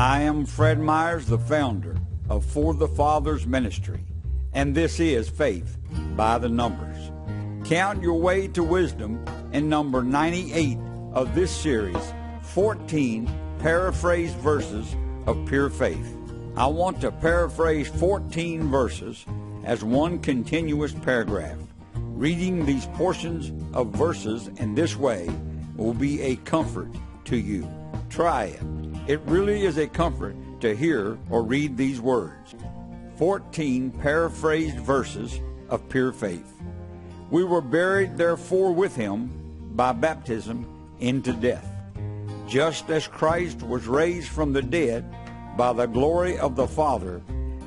I am Fred Myers, the founder of For the Fathers Ministry, and this is Faith by the Numbers. Count your way to wisdom in number 98 of this series, 14 paraphrased verses of pure faith. I want to paraphrase 14 verses as one continuous paragraph. Reading these portions of verses in this way will be a comfort to you. Try it. It really is a comfort to hear or read these words. 14 paraphrased verses of pure faith. We were buried therefore with him by baptism into death, just as Christ was raised from the dead by the glory of the Father,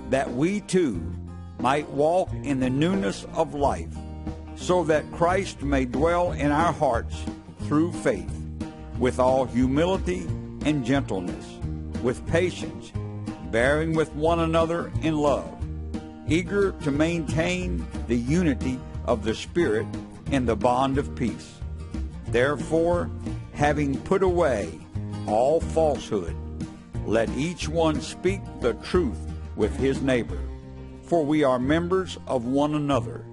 that we too might walk in the newness of life, so that Christ may dwell in our hearts through faith, with all humility and gentleness, with patience, bearing with one another in love, eager to maintain the unity of the Spirit in the bond of peace. Therefore, having put away all falsehood, let each one speak the truth with his neighbor, for we are members of one another.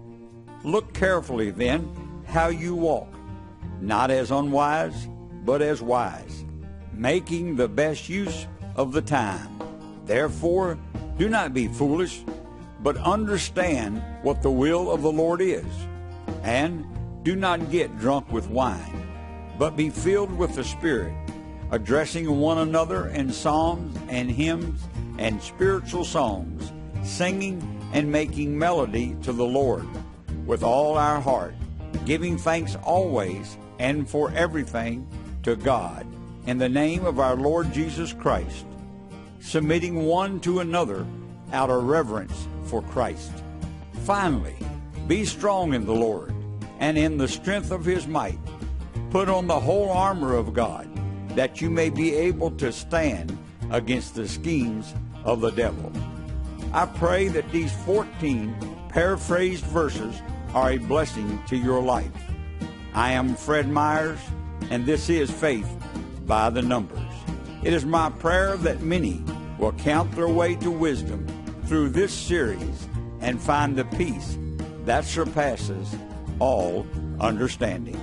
Look carefully then how you walk, not as unwise, but as wise, making the best use of the time. Therefore, do not be foolish, but understand what the will of the Lord is. And do not get drunk with wine, but be filled with the Spirit, addressing one another in psalms and hymns and spiritual songs, singing and making melody to the Lord with all our heart, giving thanks always and for everything to God in the name of our Lord Jesus Christ, submitting one to another out of reverence for Christ. Finally, be strong in the Lord and in the strength of his might. Put on the whole armor of God, that you may be able to stand against the schemes of the devil. I pray that these 14 paraphrased verses are a blessing to your life. I am Fred Myers, and this is Faith by the Numbers. It is my prayer that many will count their way to wisdom through this series and find the peace that surpasses all understanding.